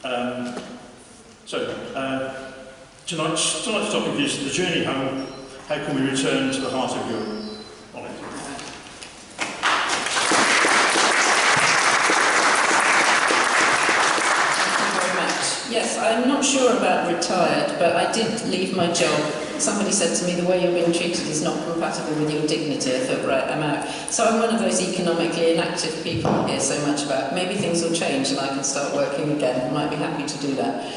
Um, tonight's topic is the journey home. How can we return to the heart of Europe? On it. Yes, I'm not sure about retired, but I did leave my job. Somebody said to me, the way you're being treated is not compatible with your dignity. I thought, right, I'm out. So I'm one of those economically inactive people I hear so much about. Maybe things will change and I can start working again. I might be happy to do that.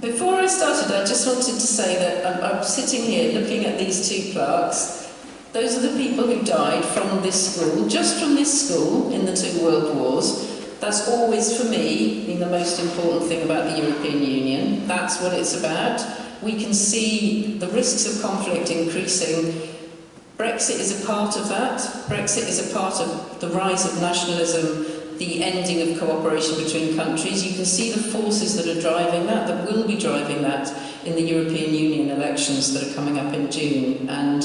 Before I started, I just wanted to say that I'm sitting here looking at these two plaques. Those are the people who died from this school, just from this school in the 2 World Wars. That's always, for me, been the most important thing about the European Union. That's what it's about. We can see the risks of conflict increasing. Brexit is a part of that. Brexit is a part of the rise of nationalism, the ending of cooperation between countries. You can see the forces that are driving that, that will be driving that in the European Union elections that are coming up in June. And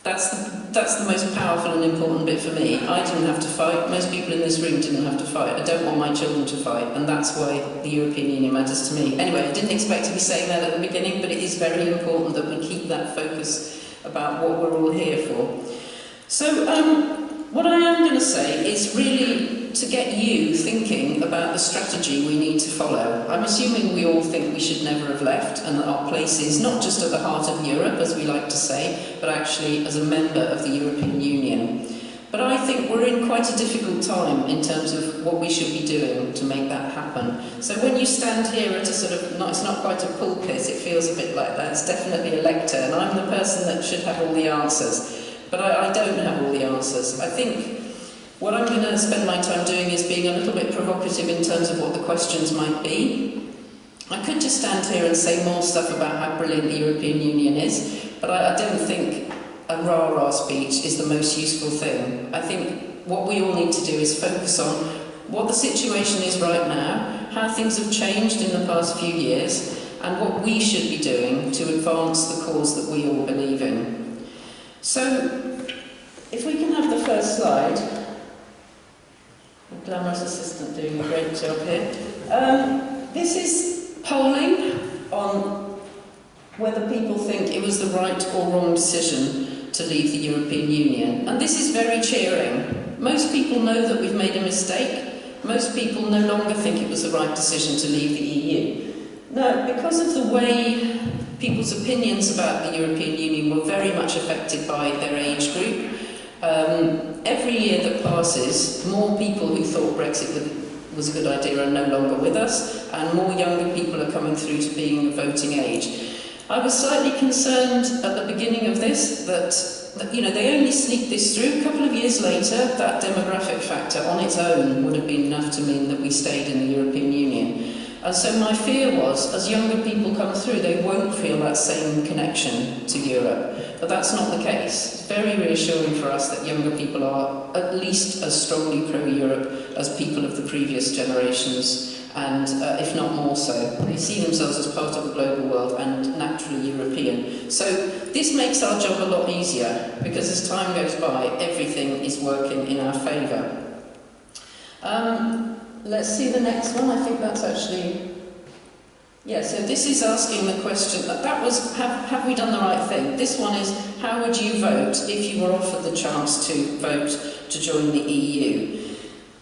that's the most powerful and important bit for me. I didn't have to fight. Most people in this room didn't have to fight. I don't want my children to fight, and that's why the European Union matters to me. Anyway, I didn't expect to be saying that at the beginning, but it is very important that we keep that focus about what we're all here for. So, what I am going to say is really to get you thinking about the strategy we need to follow. I'm assuming we all think we should never have left and that our place is not just at the heart of Europe, as we like to say, but actually as a member of the European Union. But I think we're in quite a difficult time in terms of what we should be doing to make that happen. So when you stand here at a sort of, it's not quite a pulpit, it feels a bit like that, it's definitely a lectern, and I'm the person that should have all the answers. But I don't have all the answers. I think what I'm going to spend my time doing is being a little bit provocative in terms of what the questions might be. I could just stand here and say more stuff about how brilliant the European Union is, but I don't think a rah-rah speech is the most useful thing. I think what we all need to do is focus on what the situation is right now, how things have changed in the past few years, and what we should be doing to advance the cause that we all believe in. So, if we can have the first slide. The glamorous assistant doing a great job here. This is polling on whether people think it was the right or wrong decision to leave the European Union. And this is very cheering. Most people know that we've made a mistake. Most people no longer think it was the right decision to leave the EU. Now, because of the way people's opinions about the European Union were very much affected by their age group, every year that passes, more people who thought Brexit was a good idea are no longer with us, and more younger people are coming through to being of voting age. I was slightly concerned at the beginning of this that they only sneaked this through. A couple of years later, that demographic factor on its own would have been enough to mean that we stayed in the European Union. And so my fear was, as younger people come through, they won't feel that same connection to Europe. But that's not the case. It's very reassuring for us that younger people are at least as strongly pro-Europe as people of the previous generations, and if not more so. They see themselves as part of the global world and naturally European. So this makes our job a lot easier, because as time goes by, everything is working in our favour. Let's see the next one. I think that's actually... Yeah, so this is asking the question, that was, have we done the right thing? This one is, how would you vote if you were offered the chance to vote to join the EU?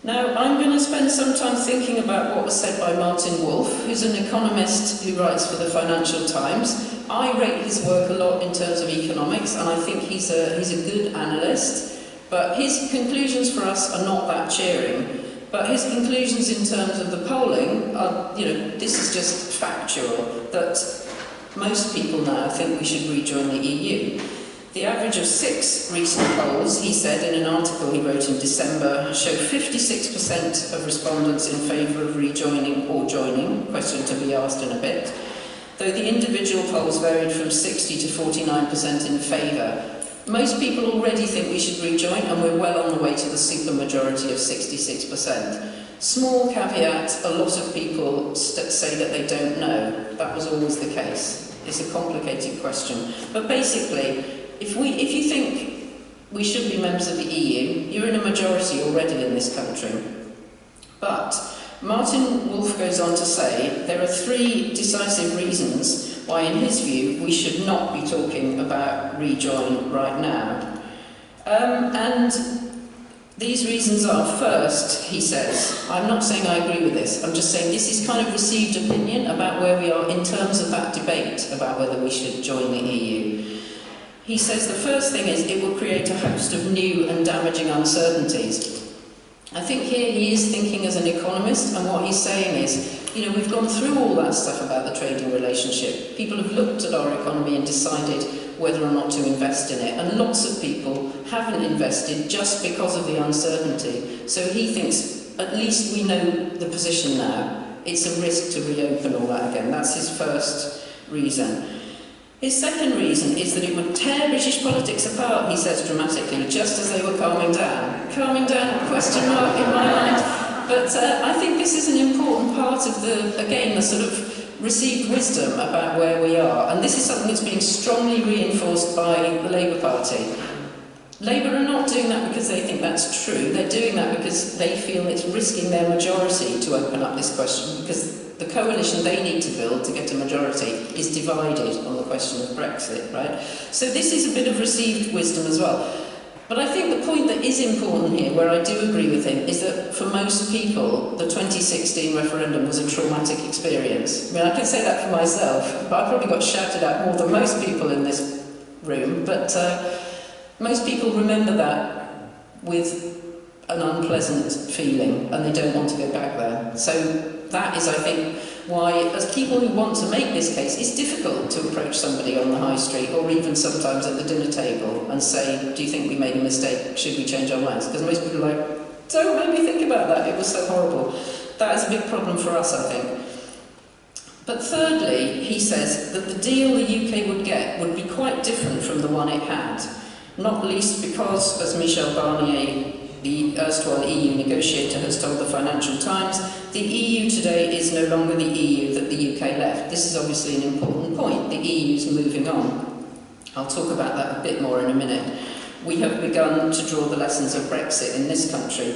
Now, I'm going to spend some time thinking about what was said by Martin Wolf, who's an economist who writes for the Financial Times. I rate his work a lot in terms of economics, and I think he's a good analyst, but his conclusions for us are not that cheering. But his conclusions in terms of the polling are, this is just factual, that most people now think we should rejoin the EU. The average of 6 recent polls, he said in an article he wrote in December, show 56% of respondents in favour of rejoining or joining, question to be asked in a bit, though the individual polls varied from 60 to 49% in favour. Most people already think we should rejoin, and we're well on the way to the supermajority of 66%. Small caveat, a lot of people say that they don't know. That was always the case. It's a complicated question. But basically, if you think we should be members of the EU, you're in a majority already in this country. But Martin Wolf goes on to say there are 3 decisive reasons why, in his view, we should not be talking about rejoin right now. And these reasons are, first, he says, I'm not saying I agree with this, I'm just saying this is kind of received opinion about where we are in terms of that debate about whether we should join the EU. He says the first thing is it will create a host of new and damaging uncertainties. I think here he is thinking as an economist, and what he's saying is, you know, we've gone through all that stuff about the trading relationship. People have looked at our economy and decided whether or not to invest in it, and lots of people haven't invested just because of the uncertainty. So he thinks, at least we know the position now. It's a risk to reopen all that again. That's his first reason. His second reason is that it would tear British politics apart, he says dramatically, just as they were calming down. Calming down, question mark in my mind. But I think this is an important part of the sort of received wisdom about where we are. And this is something that's being strongly reinforced by the Labour Party. Labour are not doing that because they think that's true. They're doing that because they feel it's risking their majority to open up this question, because the coalition they need to build to get a majority is divided on the question of Brexit, right? So this is a bit of received wisdom as well. But I think the point that is important here, where I do agree with him, is that for most people, the 2016 referendum was a traumatic experience. I mean, I can say that for myself, but I probably got shouted at more than most people in this room, but most people remember that with an unpleasant feeling, and they don't want to go back there. So that is, I think, why, as people who want to make this case, it's difficult to approach somebody on the high street, or even sometimes at the dinner table, and say, do you think we made a mistake? Should we change our minds? Because most people are like, don't make me think about that, it was so horrible. That is a big problem for us, I think. But thirdly, he says that the deal the UK would get would be quite different from the one it had, not least because, as Michel Barnier, the erstwhile EU negotiator, has told the Financial Times, the EU today is no longer the EU that the UK left. This is obviously an important point. The EU is moving on. I'll talk about that a bit more in a minute. We have begun to draw the lessons of Brexit in this country.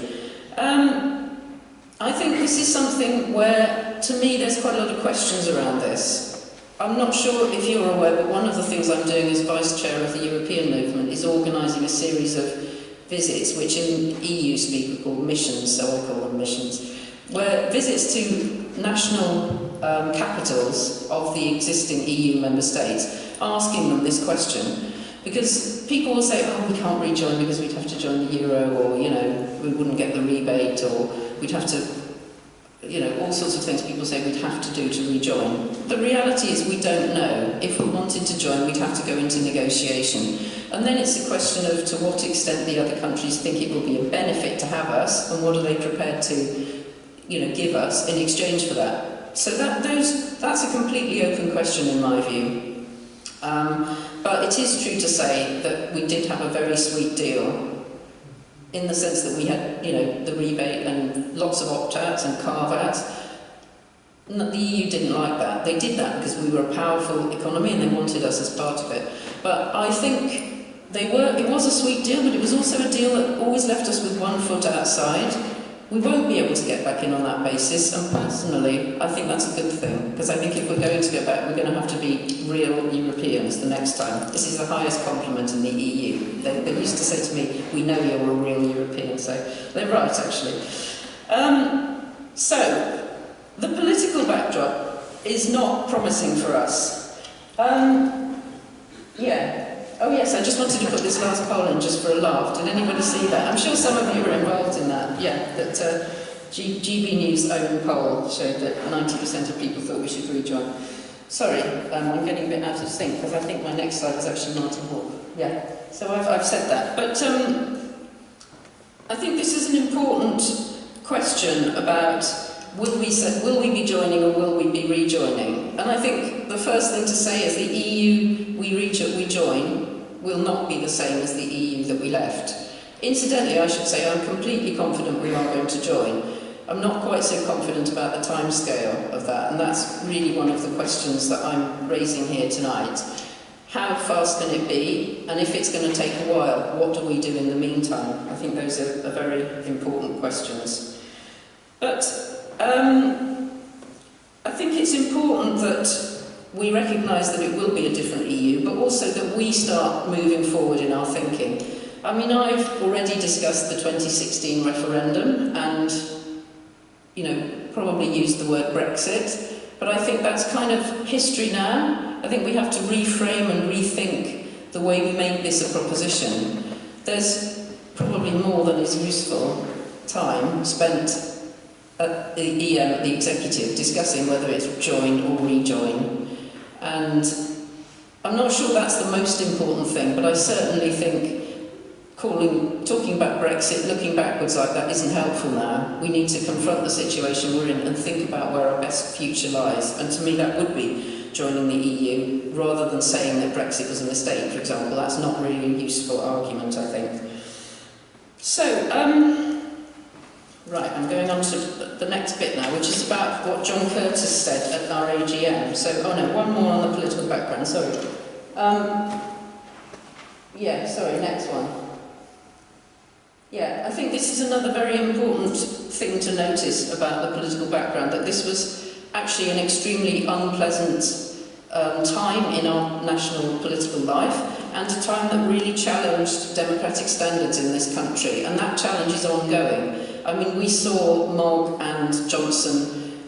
I think this is something where, to me, there's quite a lot of questions around this. I'm not sure if you're aware, but one of the things I'm doing as Vice Chair of the European Movement is organising a series of visits, which in EU speak are called missions, so I call them missions, where visits to national capitals of the existing EU member states, asking them this question. Because people will say, oh, we can't rejoin because we'd have to join the euro, or, you know, we wouldn't get the rebate, or we'd have to, you know, all sorts of things people say we'd have to do to rejoin. The reality is we don't know. If we wanted to join, we'd have to go into negotiation. And then it's a question of to what extent the other countries think it will be a benefit to have us, and what are they prepared to, you know, give us in exchange for that. So that's a completely open question in my view. But it is true to say that we did have a very sweet deal, in the sense that we had, you know, the rebate and lots of opt-outs and carve-outs. The EU didn't like that. They did that because we were a powerful economy and they wanted us as part of it. But I think it was a sweet deal, but it was also a deal that always left us with one foot outside. We won't be able to get back in on that basis, and personally, I think that's a good thing, because I think if we're going to go back, we're going to have to be real Europeans the next time. This is the highest compliment in the EU. They used to say to me, we know you're a real European, so they're right, actually. So, the political backdrop is not promising for us. Oh yes, I just wanted to put this last poll in just for a laugh. Did anybody see that? I'm sure some of you were involved in that. Yeah, that GB News' own poll showed that 90% of people thought we should rejoin. Sorry, I'm getting a bit out of sync, because I think my next slide is actually Martin Hawke. Yeah, so I've said that. But I think this is an important question about will we be joining or will we be rejoining? And I think the first thing to say is the EU we join will not be the same as the EU that we left. Incidentally, I should say I'm completely confident we are going to join. I'm not quite so confident about the timescale of that, and that's really one of the questions that I'm raising here tonight. How fast can it be? And if it's going to take a while, what do we do in the meantime? I think those are very important questions. But I think it's important that we recognise that it will be a different EU, but also that we start moving forward in our thinking. I mean, I've already discussed the 2016 referendum and, you know, probably used the word Brexit, but I think that's kind of history now. I think we have to reframe and rethink the way we make this a proposition. There's probably more than is useful time spent at the EM, at the executive, discussing whether it's join or rejoin. And I'm not sure that's the most important thing, but I certainly think talking about Brexit, looking backwards like that isn't helpful now. We need to confront the situation we're in and think about where our best future lies. And to me that would be joining the EU, rather than saying that Brexit was a mistake, for example. That's not really a useful argument, I think. So, right, I'm going on to the next bit now, which is about what John Curtis said at our AGM. So, oh no, one more on the political background, sorry. Next one. Yeah, I think this is another very important thing to notice about the political background, that this was actually an extremely unpleasant time in our national political life, and a time that really challenged democratic standards in this country, and that challenge is ongoing. I mean, we saw Mogg and Johnson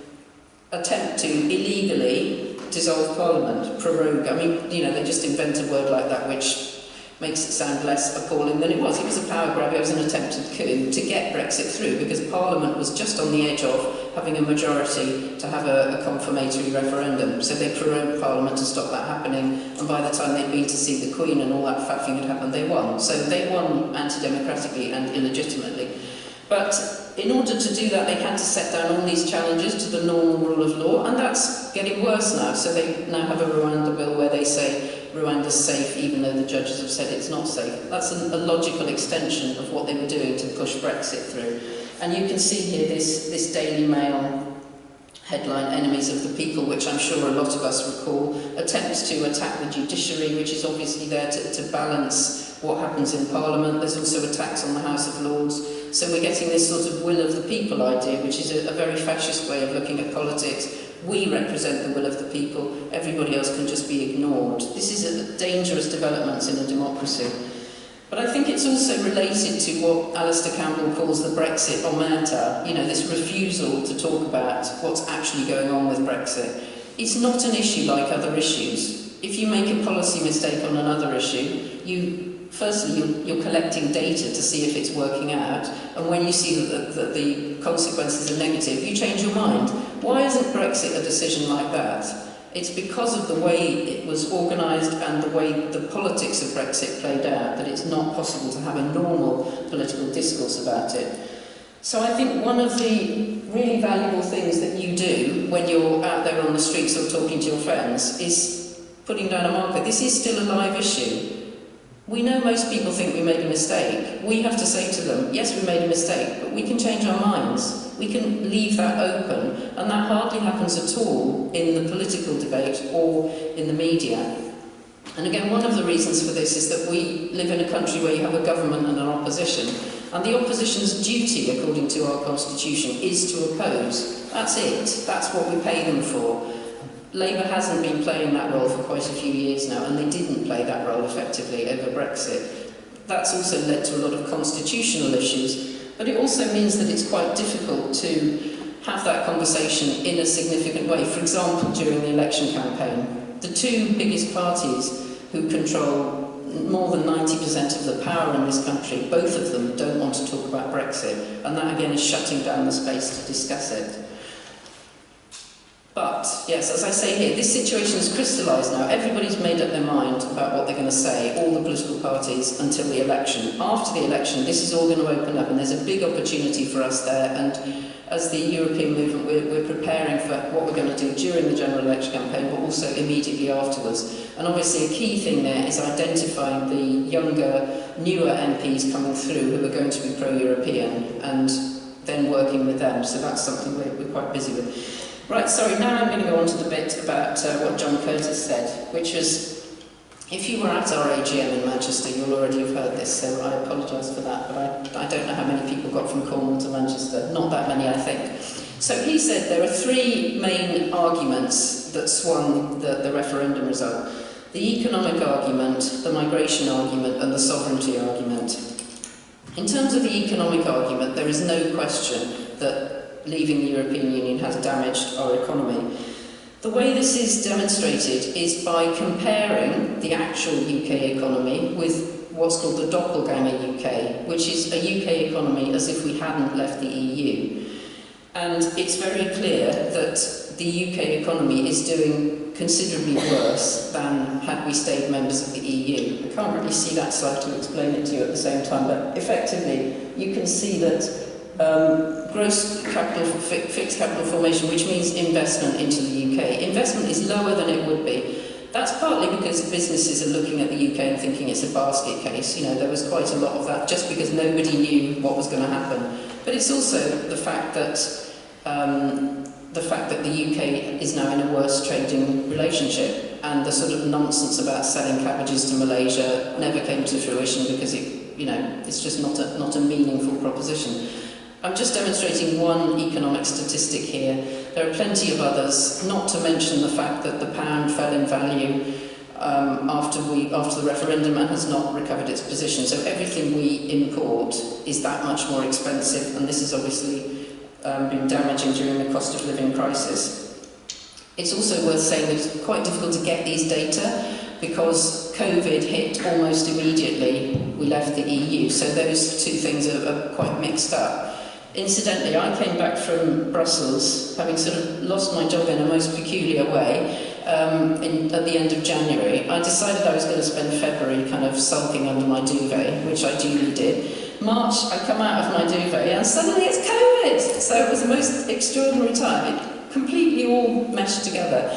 attempt to illegally dissolve Parliament, prorogue. I mean, you know, they just invent a word like that which makes it sound less appalling than it was. It was a power grab, it was an attempted coup to get Brexit through, because Parliament was just on the edge of having a majority to have a confirmatory referendum. So they prorogued Parliament to stop that happening, and by the time they'd been to see the Queen and all that faffing had happened, they won. So they won anti-democratically and illegitimately. But in order to do that, they had to set down all these challenges to the normal rule of law, and that's getting worse now. So they now have a Rwanda bill where they say Rwanda's safe, even though the judges have said it's not safe. That's a logical extension of what they were doing to push Brexit through. And you can see here this Daily Mail headline, Enemies of the People, which I'm sure a lot of us recall, attempts to attack the judiciary, which is obviously there to balance what happens in Parliament. There's also attacks on the House of Lords. So we're getting this sort of will of the people idea, which is a very fascist way of looking at politics. We represent the will of the people, everybody else can just be ignored. This is a dangerous development in a democracy. But I think it's also related to what Alistair Campbell calls the Brexit omerta, you know, this refusal to talk about what's actually going on with Brexit. It's not an issue like other issues. If you make a policy mistake on another issue, firstly, you're collecting data to see if it's working out, and when you see that the consequences are negative, you change your mind. Why isn't Brexit a decision like that? It's because of the way it was organised and the way the politics of Brexit played out that it's not possible to have a normal political discourse about it. So I think one of the really valuable things that you do when you're out there on the streets or talking to your friends is putting down a marker. This is still a live issue. We know most people think we made a mistake. We have to say to them, yes, we made a mistake, but we can change our minds. We can leave that open, and that hardly happens at all in the political debate or in the media. And again, one of the reasons for this is that we live in a country where you have a government and an opposition, and the opposition's duty, according to our constitution, is to oppose. That's it. That's what we pay them for. Labour hasn't been playing that role for quite a few years now, and they didn't play that role effectively over Brexit. That's also led to a lot of constitutional issues, but it also means that it's quite difficult to have that conversation in a significant way. For example, during the election campaign, the two biggest parties who control more than 90% of the power in this country, both of them don't want to talk about Brexit, and that again is shutting down the space to discuss it. But, yes, as I say here, this situation is crystallised now. Everybody's made up their mind about what they're going to say, all the political parties, until the election. After the election, this is all going to open up, and there's a big opportunity for us there. And as the European movement, we're preparing for what we're going to do during the general election campaign, but also immediately afterwards. And obviously a key thing there is identifying the younger, newer MPs coming through who are going to be pro-European, and then working with them. So that's something we're quite busy with. Right, sorry, now I'm going to go on to the bit about what John Curtis said, which was, if you were at our AGM in Manchester, you'll already have heard this, so I apologise for that, but I don't know how many people got from Cornwall to Manchester. Not that many, I think. So he said there are three main arguments that swung the referendum result. The economic argument, the migration argument, and the sovereignty argument. In terms of the economic argument, there is no question that leaving the European Union has damaged our economy. The way this is demonstrated is by comparing the actual UK economy with what's called the doppelganger UK, which is a UK economy as if we hadn't left the EU. And it's very clear that the UK economy is doing considerably worse than had we stayed members of the EU. I can't really see that slide to explain it to you at the same time, but effectively you can see that gross capital, fixed capital formation, which means investment into the UK. Investment is lower than it would be. That's partly because businesses are looking at the UK and thinking it's a basket case. You know, there was quite a lot of that just because nobody knew what was going to happen. But it's also the fact that the UK is now in a worse trading relationship, and the sort of nonsense about selling cabbages to Malaysia never came to fruition because it's just not a meaningful proposition. I'm just demonstrating one economic statistic here. There are plenty of others, not to mention the fact that the pound fell in value after the referendum and has not recovered its position. So everything we import is that much more expensive, and this has obviously been damaging during the cost of living crisis. It's also worth saying that it's quite difficult to get these data because COVID hit almost immediately we left the EU, so those two things are quite mixed up. Incidentally, I came back from Brussels, having sort of lost my job in a most peculiar way, at the end of January. I decided I was going to spend February kind of sulking under my duvet, which I duly did. March, I come out of my duvet and suddenly it's COVID! So it was the most extraordinary time. It completely all meshed together.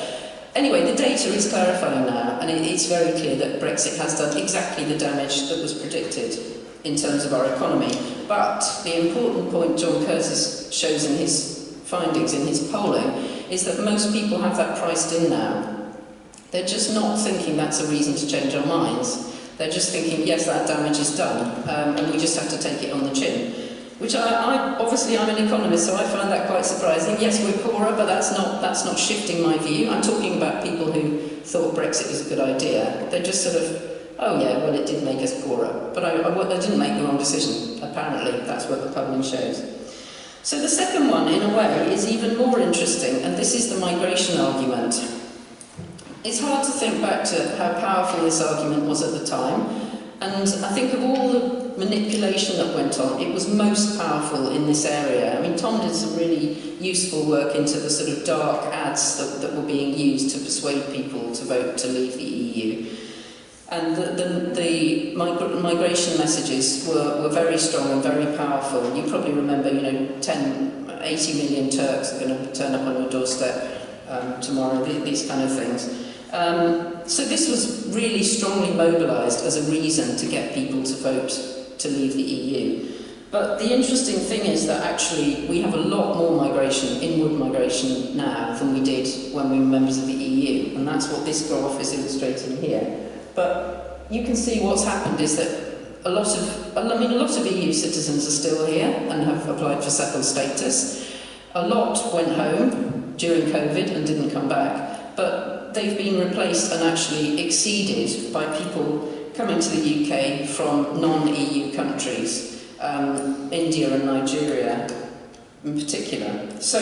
Anyway, the data is clarifying now, and it's very clear that Brexit has done exactly the damage that was predicted in terms of our economy. But the important point John Curtis shows in his findings, in his polling, is that most people have that priced in now. They're just not thinking that's a reason to change our minds. They're just thinking, yes, that damage is done, and we just have to take it on the chin. Which obviously I'm an economist, so I find that quite surprising. Yes, we're poorer, but that's not shifting my view. I'm talking about people who thought Brexit was a good idea. They're just sort of, oh yeah, well, it did make us poorer. But I didn't make the wrong decision. Apparently, that's what the polling shows. So the second one, in a way, is even more interesting, and this is the migration argument. It's hard to think back to how powerful this argument was at the time, and I think of all the manipulation that went on, it was most powerful in this area. I mean, Tom did some really useful work into the sort of dark ads that were being used to persuade people to vote to leave the EU. And the migration messages were very strong and very powerful. You probably remember, 80 million Turks are going to turn up on your doorstep tomorrow, these kind of things. So this was really strongly mobilised as a reason to get people to vote to leave the EU. But the interesting thing is that actually we have a lot more migration, inward migration now than we did when we were members of the EU, and that's what this graph is illustrating here. But you can see what's happened is that a lot of EU citizens are still here and have applied for settled status. A lot went home during COVID and didn't come back, but they've been replaced and actually exceeded by people coming to the UK from non-EU countries, India and Nigeria in particular. So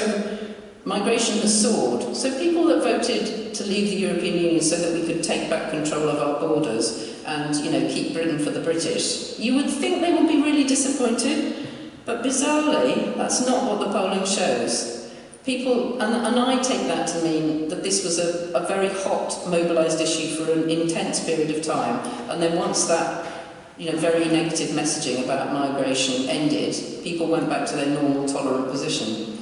migration has soared. So people that voted to leave the European Union so that we could take back control of our borders and, keep Britain for the British, you would think they would be really disappointed. But bizarrely, that's not what the polling shows. People, and I take that to mean that this was a very hot, mobilised issue for an intense period of time, and then once that, very negative messaging about migration ended, people went back to their normal, tolerant position.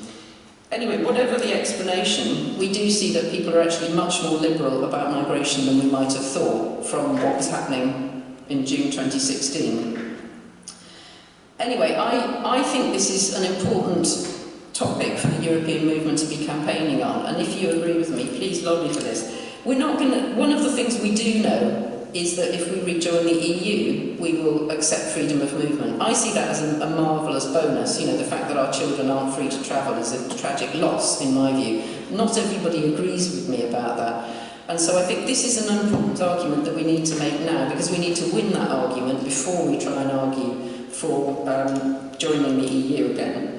Anyway, whatever the explanation, we do see that people are actually much more liberal about migration than we might have thought from what was happening in June 2016. Anyway, I think this is an important topic for the European movement to be campaigning on, and if you agree with me, please lobby for this. One of the things we do know is that if we rejoin the EU, we will accept freedom of movement. I see that as a marvellous bonus. You know, the fact that our children aren't free to travel is a tragic loss, in my view. Not everybody agrees with me about that. And so I think this is an important argument that we need to make now, because we need to win that argument before we try and argue for joining the EU again.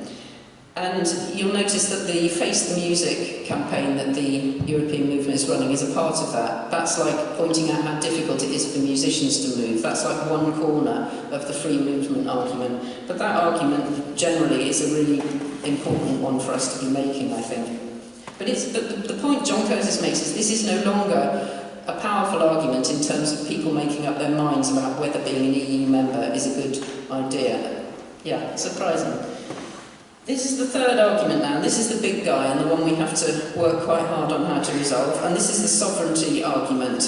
And you'll notice that the Face the Music campaign that the European movement is running is a part of that. That's like pointing out how difficult it is for musicians to move. That's like one corner of the free movement argument. But that argument generally is a really important one for us to be making, I think. But it's, the point John Curtis makes is this is no longer a powerful argument in terms of people making up their minds about whether being an EU member is a good idea. Yeah, surprising. This is the third argument now. This is the big guy and the one we have to work quite hard on how to resolve. And this is the sovereignty argument.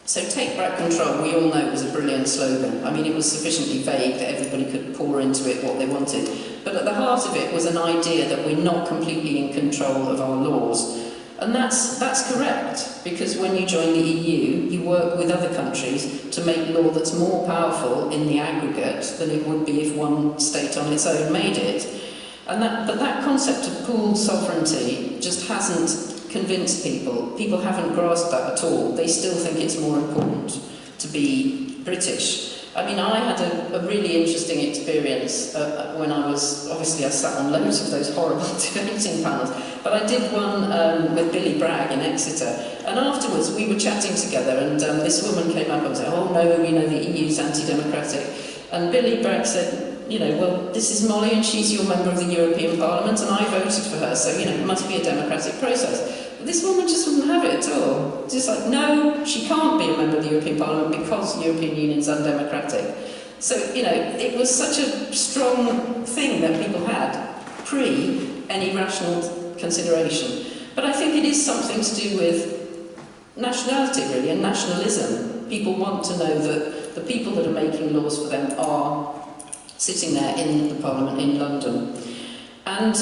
So take back control, we all know it was a brilliant slogan. I mean, it was sufficiently vague that everybody could pour into it what they wanted. But at the heart of it was an idea that we're not completely in control of our laws. And that's correct, because when you join the EU, you work with other countries to make law that's more powerful in the aggregate than it would be if one state on its own made it. But that concept of pooled sovereignty just hasn't convinced people. People haven't grasped that at all. They still think it's more important to be British. I mean, I had a really interesting experience when I sat on loads of those horrible debating panels, but I did one with Billy Bragg in Exeter, and afterwards we were chatting together, and this woman came up and said, "Oh no, you know, the EU's anti-democratic," and Billy Bragg said, you know, well, this is Molly and she's your member of the European Parliament and I voted for her, so, you know, it must be a democratic process. But this woman just wouldn't have it at all. Just like, no, she can't be a member of the European Parliament because the European Union's undemocratic. So, you know, it was such a strong thing that people had pre any rational consideration. But I think it is something to do with nationality, really, and nationalism. People want to know that the people that are making laws for them are sitting there in the Parliament in London. And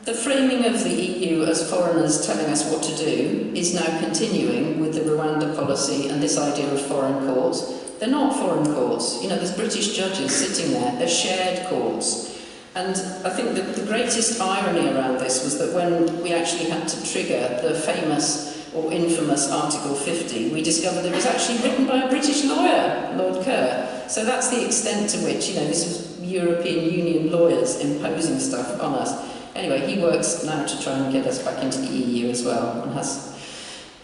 the framing of the EU as foreigners telling us what to do is now continuing with the Rwanda policy and this idea of foreign courts. They're not foreign courts. You know, there's British judges sitting there. They're shared courts. And I think that the greatest irony around this was that when we actually had to trigger the famous or infamous Article 50, we discovered it was actually written by a British lawyer, Lord Kerr. So that's the extent to which, you know, this was European Union lawyers imposing stuff on us. Anyway, he works now to try and get us back into the EU as well, and has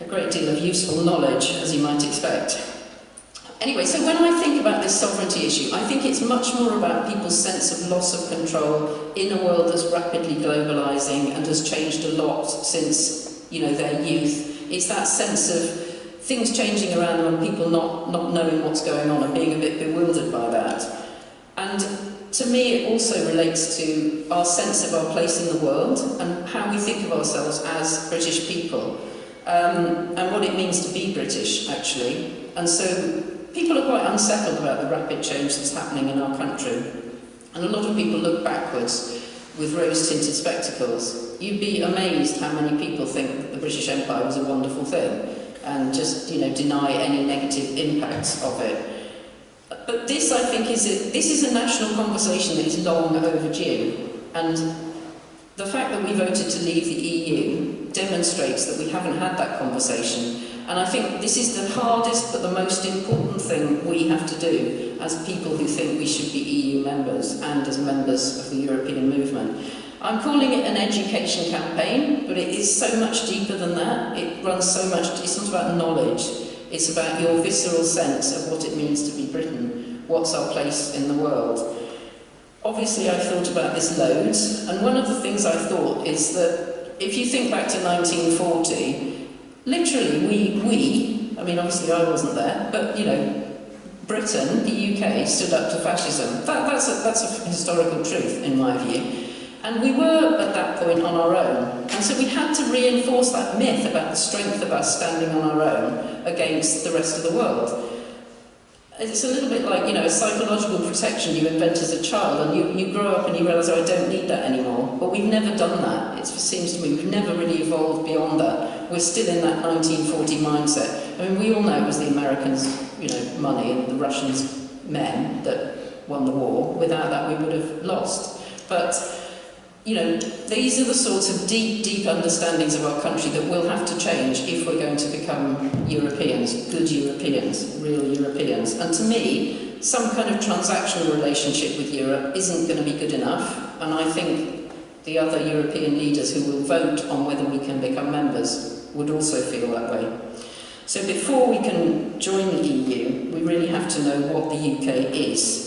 a great deal of useful knowledge, as you might expect. Anyway, so when I think about this sovereignty issue, I think it's much more about people's sense of loss of control in a world that's rapidly globalising and has changed a lot since, you know, their youth. It's that sense of things changing around them and people not knowing what's going on and being a bit bewildered by that. And to me, it also relates to our sense of our place in the world and how we think of ourselves as British people, and what it means to be British, actually. And so people are quite unsettled about the rapid change that's happening in our country. And a lot of people look backwards with rose-tinted spectacles. You'd be amazed how many people think that the British Empire was a wonderful thing and just, you know, deny any negative impacts of it. But this, I think, this is a national conversation that is long overdue, and the fact that we voted to leave the EU demonstrates that we haven't had that conversation. And I think this is the hardest but the most important thing we have to do as people who think we should be EU members and as members of the European movement. I'm calling it an education campaign, but it is so much deeper than that. It runs so much, it's not about knowledge, it's about your visceral sense of what it means to be Britain, what's our place in the world. Obviously, I've thought about this loads, and one of the things I thought is that if you think back to 1940, literally we, I mean obviously I wasn't there, but you know, Britain, the UK, stood up to fascism. That's a historical truth in my view. And we were at that point on our own. And so we had to reinforce that myth about the strength of us standing on our own against the rest of the world. it's a little bit like, a psychological protection you invent as a child, and you grow up and you realise, oh, I don't need that anymore. But we've never done that. It seems to me we've never really evolved beyond that. We're still in that 1940 mindset. I mean, we all know it was the Americans, money, and the Russians, men, that won the war. Without that, we would have lost. But these are the sorts of deep understandings of our country that will have to change if we're going to become Europeans, good Europeans, real Europeans. And to me, some kind of transactional relationship with Europe isn't going to be good enough, and I think the other European leaders who will vote on whether we can become members would also feel that way. So before we can join the EU, we really have to know what the UK is.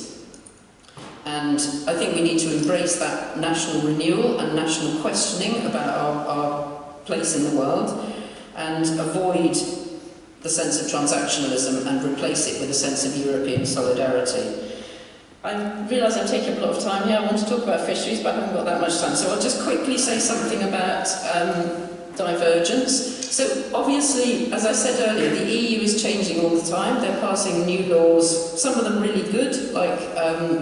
And I think we need to embrace that national renewal and national questioning about our place in the world, and avoid the sense of transactionalism and replace it with a sense of European solidarity. I realise I'm taking up a lot of time here. I want to talk about fisheries, but I haven't got that much time. So I'll just quickly say something about divergence. So obviously, as I said earlier, the EU is changing all the time. They're passing new laws, some of them really good, like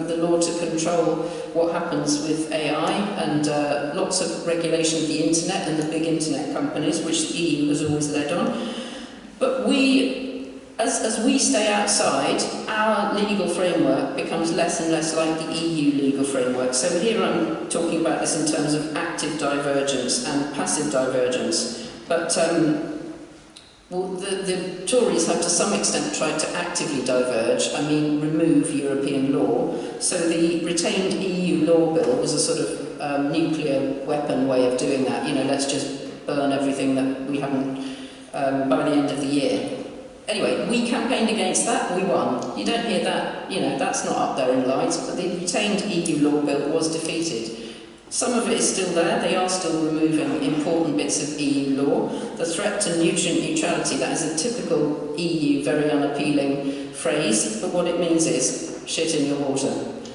the law to control what happens with AI, and lots of regulation of the internet and the big internet companies, which the EU has always led on. But as we stay outside, our legal framework becomes less and less like the EU legal framework. So here I'm talking about this in terms of active divergence and passive divergence. But the Tories have to some extent tried to actively diverge, remove European law. So the retained EU law bill was a sort of nuclear weapon way of doing that. Let's just burn everything that we haven't by the end of the year. Anyway, we campaigned against that, we won. You don't hear that, that's not up there in lights, but the retained EU law bill was defeated. Some of it is still there. They are still removing important bits of EU law. The threat to nutrient neutrality, that is a typical EU, very unappealing phrase, but what it means is shit in your water.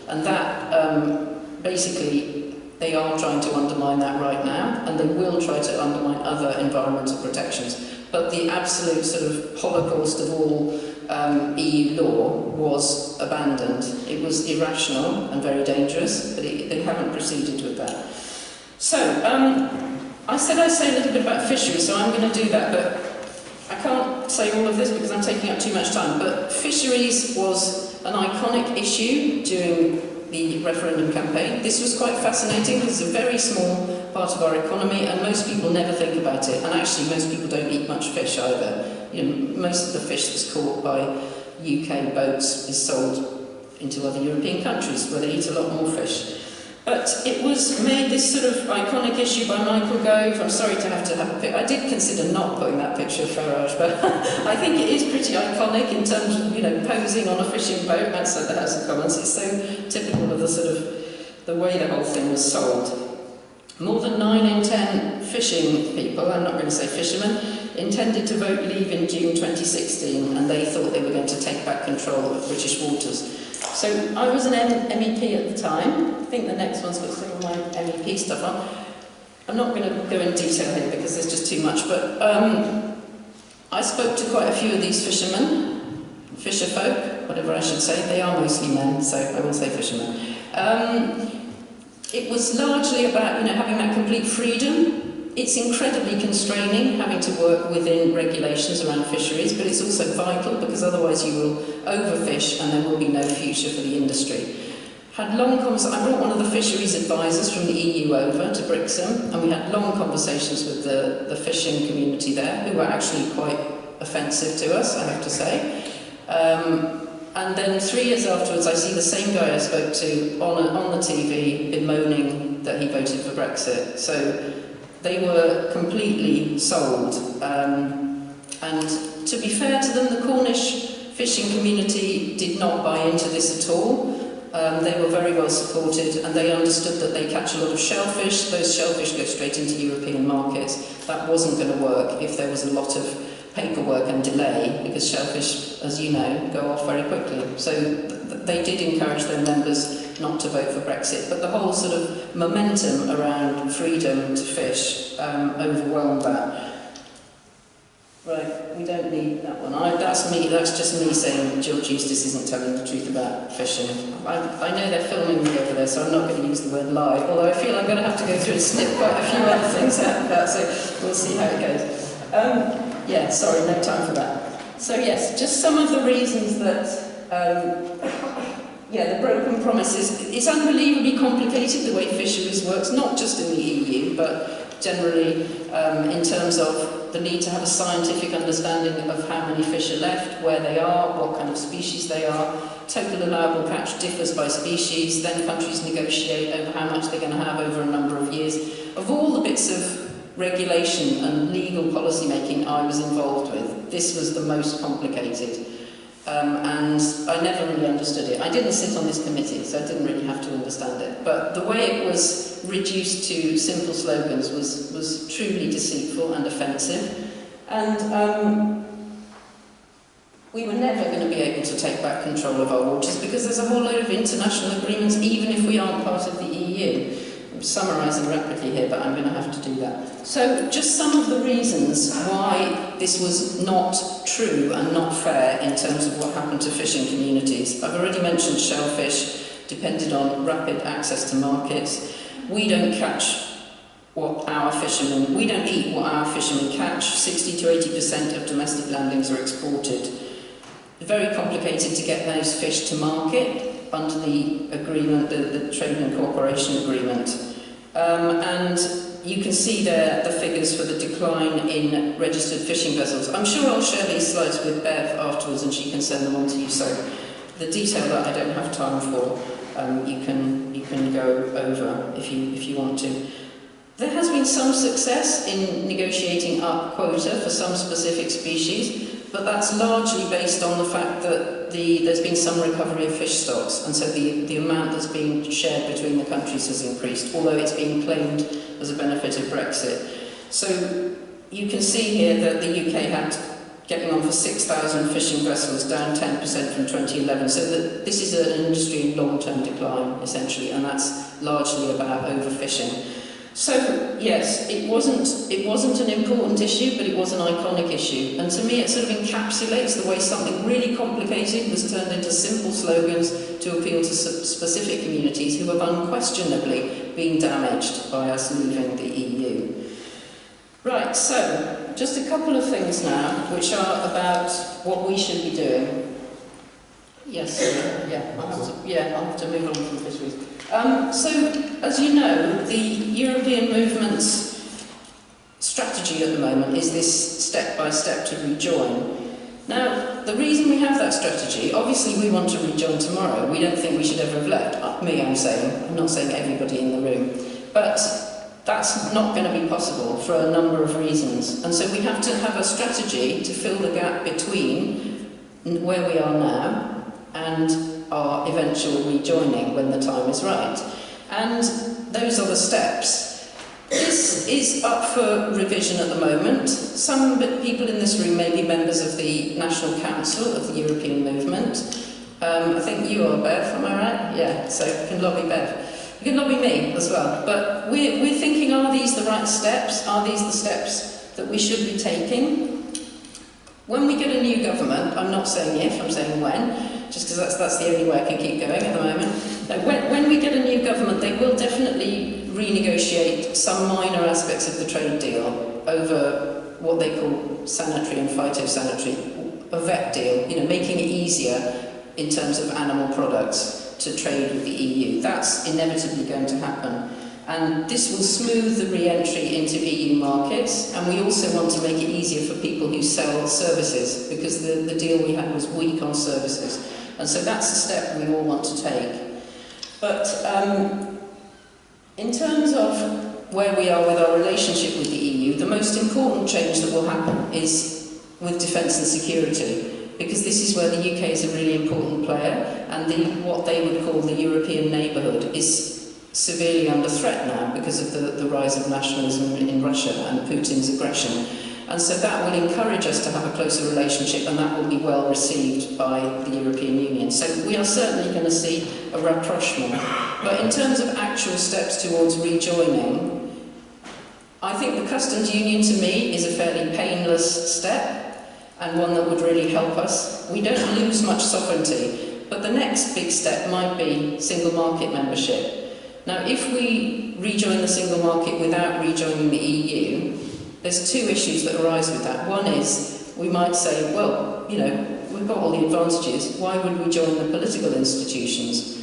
And that, basically, they are trying to undermine that right now, and they will try to undermine other environmental protections. But the absolute sort of holocaust of all EU law was abandoned. It was irrational and very dangerous, but they haven't proceeded with that. So, I said I'd say a little bit about fisheries, so I'm going to do that, but I can't say all of this because I'm taking up too much time. But fisheries was an iconic issue during the referendum campaign. This was quite fascinating because it's a very small part of our economy, and most people never think about it. And actually, most people don't eat much fish either. Most of the fish that's caught by UK boats is sold into other European countries where they eat a lot more fish. But it was made this sort of iconic issue by Michael Gove. I'm sorry to have a picture. I did consider not putting that picture of Farage, but I think it is pretty iconic in terms of, posing on a fishing boat outside the House of Commons. It's so typical of the sort of the way the whole thing was sold. More than 9 in 10 fishing people, I'm not going to say fishermen, intended to vote leave in June 2016, and they thought they were going to take back control of British waters. So I was an MEP at the time. I think the next one's got some of my MEP stuff on. I'm not going to go in detail here because there's just too much, but I spoke to quite a few of these fishermen, fisherfolk, whatever I should say. They are mostly men, so I will say fishermen. It was largely about, having that complete freedom. It's incredibly constraining having to work within regulations around fisheries, but it's also vital because otherwise you will overfish and there will be no future for the industry. Had long I brought one of the fisheries advisors from the EU over to Brixham, and we had long conversations with the fishing community there, who were actually quite offensive to us, I have to say. And then 3 years afterwards, I see the same guy I spoke to on the TV bemoaning that he voted for Brexit. So they were completely sold. And to be fair to them, the Cornish fishing community did not buy into this at all. They were very well supported, and they understood that they catch a lot of shellfish. Those shellfish go straight into European markets. That wasn't going to work if there was a lot of paperwork and delay, because shellfish, as you know, go off very quickly. So they did encourage their members not to vote for Brexit, but the whole sort of momentum around freedom to fish overwhelmed that. Right, we don't need that one. That's me. That's just me saying George Eustace isn't telling the truth about fishing. I know they're filming me over there, so I'm not going to use the word lie. Although I feel I'm going to have to go through and snip quite a few other things out of that, so we'll see how it goes. Yeah, sorry, no time for that. So yes, just some of the reasons that. Yeah, the broken promises. It's unbelievably complicated the way fisheries works, not just in the EU, but generally in terms of the need to have a scientific understanding of how many fish are left, where they are, what kind of species they are. Total allowable catch differs by species, then countries negotiate over how much they're going to have over a number of years. Of all the bits of regulation and legal policy making I was involved with, this was the most complicated. And I never really understood it. I didn't sit on this committee, so I didn't really have to understand it. But the way it was reduced to simple slogans was truly deceitful and offensive. And we were never going to be able to take back control of our waters because there's a whole load of international agreements, even if we aren't part of the EU. I'm summarising rapidly here, but I'm going to have to do that. So just some of the reasons why this was not true and not fair in terms of what happened to fishing communities. I've already mentioned shellfish depended on rapid access to markets. We don't catch what our fishermen, we don't eat what our fishermen catch. 60 to 80% of domestic landings are exported. Very complicated to get those fish to market under the agreement, the Trade and Cooperation Agreement. And you can see there the figures for the decline in registered fishing vessels. I'm sure I'll share these slides with Bev afterwards and she can send them on to you. So the detail that I don't have time for, you can go over if you want to. There has been some success in negotiating up quota for some specific species, but that's largely based on the fact that there's been some recovery of fish stocks, and so the amount that's being shared between the countries has increased, although it's being claimed as a benefit of Brexit. So you can see here that the UK had getting on for 6,000 fishing vessels, down 10% from 2011. So this is an industry in long-term decline, essentially, and that's largely about overfishing. So yes, it wasn't an important issue, but it was an iconic issue. And to me, it sort of encapsulates the way something really complicated was turned into simple slogans to appeal to specific communities who have unquestionably been damaged by us leaving the EU. Right, so just a couple of things now, which are about what we should be doing. Yes, I'll have to move on from fisheries. So, as you know, the European movement's strategy at the moment is this step-by-step to rejoin. Now, the reason we have that strategy, obviously we want to rejoin tomorrow. We don't think we should ever have left. Me, I'm saying. I'm not saying everybody in the room. But that's not going to be possible for a number of reasons. And so we have to have a strategy to fill the gap between where we are now and our eventual rejoining when the time is right. And those are the steps. This is up for revision at the moment. Some people in this room may be members of the National Council of the European Movement. I think you are, Bev, am I right? Yeah, so you can lobby Bev. You can lobby me as well. But we're thinking, are these the right steps? Are these the steps that we should be taking? When we get a new government, I'm not saying if, I'm saying when, just because that's the only way I can keep going at the moment. Now, when we get a new government, they will definitely renegotiate some minor aspects of the trade deal over what they call sanitary and phytosanitary, a vet deal, making it easier in terms of animal products to trade with the EU. That's inevitably going to happen. And this will smooth the re-entry into EU markets, and we also want to make it easier for people who sell services, because the deal we had was weak on services. And so that's a step we all want to take. But in terms of where we are with our relationship with the EU, the most important change that will happen is with defence and security, because this is where the UK is a really important player, and what they would call the European neighbourhood is severely under threat now because of the rise of nationalism in Russia and Putin's aggression. And so that will encourage us to have a closer relationship, and that will be well received by the European Union. So we are certainly going to see a rapprochement. But in terms of actual steps towards rejoining, I think the customs union to me is a fairly painless step and one that would really help us. We don't lose much sovereignty, but the next big step might be single market membership. Now, if we rejoin the single market without rejoining the EU, there's two issues that arise with that. One is we might say, well, you know, we've got all the advantages, why would we join the political institutions?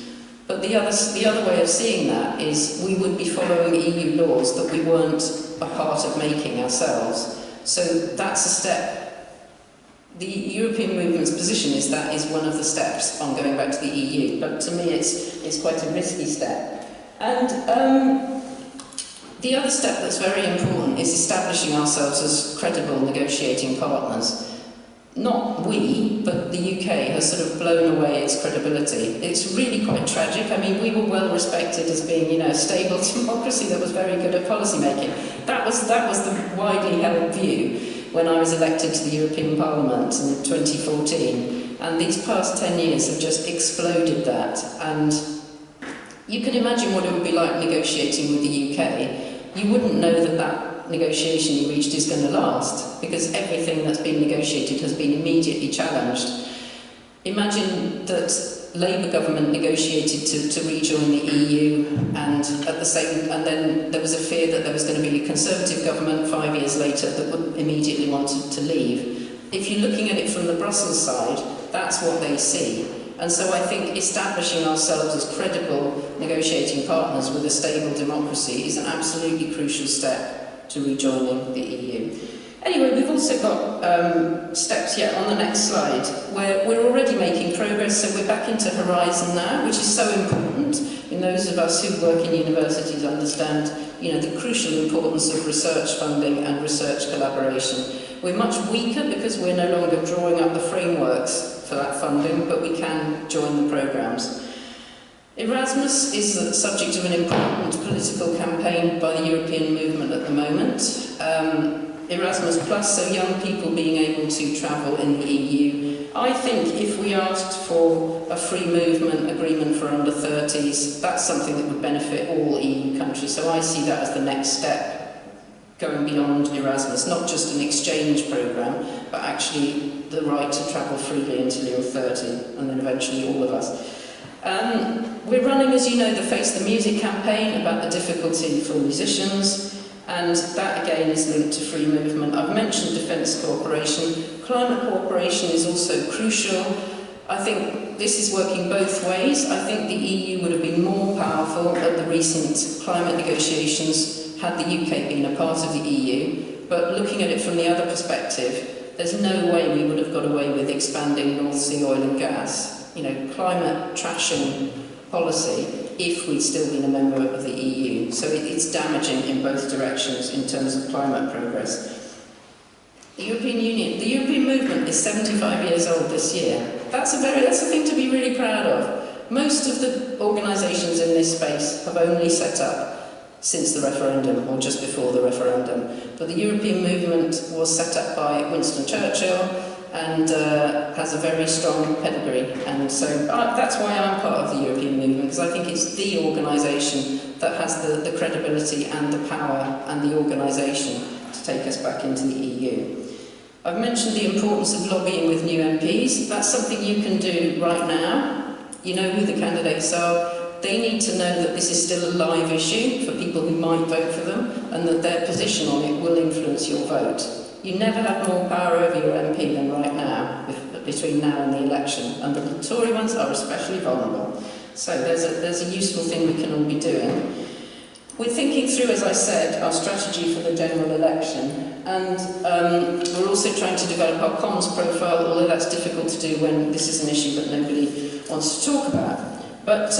But the other way of seeing that is we would be following EU laws that we weren't a part of making ourselves. So that's a step. The European movement's position is that is one of the steps on going back to the EU, but to me it's quite a risky step. And the other step that's very important is establishing ourselves as credible negotiating partners. Not we, but the UK has sort of blown away its credibility. It's really quite tragic. I mean, we were well respected as being, you know, a stable democracy that was very good at policy making. That was the widely held view when I was elected to the European Parliament in 2014. And these past 10 years have just exploded that. And you can imagine what it would be like negotiating with the UK. You wouldn't know that that negotiation you reached is going to last, because everything that's been negotiated has been immediately challenged. Imagine that Labour government negotiated to rejoin the EU, and then there was a fear that there was going to be a Conservative government 5 years later that would immediately want to leave. If you're looking at it from the Brussels side, that's what they see. And so I think establishing ourselves as credible negotiating partners with a stable democracy is an absolutely crucial step to rejoining the EU. Anyway, we've also got steps yet on the next slide where we're already making progress, so we're back into Horizon now, which is so important. And those of us who work in universities understand, you know, the crucial importance of research funding and research collaboration. We're much weaker because we're no longer drawing up the frameworks for that funding, but we can join the programmes. Erasmus is the subject of an important political campaign by the European movement at the moment. Erasmus Plus, so young people being able to travel in the EU. I think if we asked for a free movement agreement for under 30s, that's something that would benefit all EU countries. So I see that as the next step, going beyond Erasmus, not just an exchange programme, but actually the right to travel freely until you're 30, and then eventually all of us. We're running, as you know, the Face the Music campaign about the difficulty for musicians, and that again is linked to free movement. I've mentioned defence cooperation. Climate cooperation is also crucial. I think this is working both ways. I think the EU would have been more powerful at the recent climate negotiations had the UK been a part of the EU, but looking at it from the other perspective, there's no way we would have got away with expanding North Sea oil and gas. You know, climate trashing policy if we'd still been a member of the EU. So it's damaging in both directions in terms of climate progress. The European Union, the European movement is 75 years old this year. That's a thing to be really proud of. Most of the organisations in this space have only set up since the referendum, or just before the referendum. But the European movement was set up by Winston Churchill, and has a very strong pedigree, and so that's why I'm part of the European movement, because I think it's the organisation that has the credibility and the power and the organisation to take us back into the EU. I've mentioned the importance of lobbying with new MPs. That's something you can do right now. You know who the candidates are. They need to know that this is still a live issue for people who might vote for them, and that their position on it will influence your vote. You never have more power over your MP than right now, between now and the election, and the Tory ones are especially vulnerable. So there's a useful thing we can all be doing. We're thinking through, as I said, our strategy for the general election, and we're also trying to develop our comms profile, although that's difficult to do when this is an issue that nobody wants to talk about. But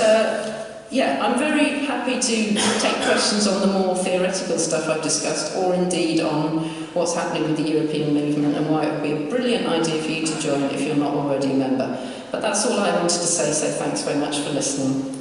yeah, I'm very happy to take questions on the more theoretical stuff I've discussed, or indeed on what's happening with the European movement and why it would be a brilliant idea for you to join if you're not already a member. But that's all I wanted to say, so thanks very much for listening.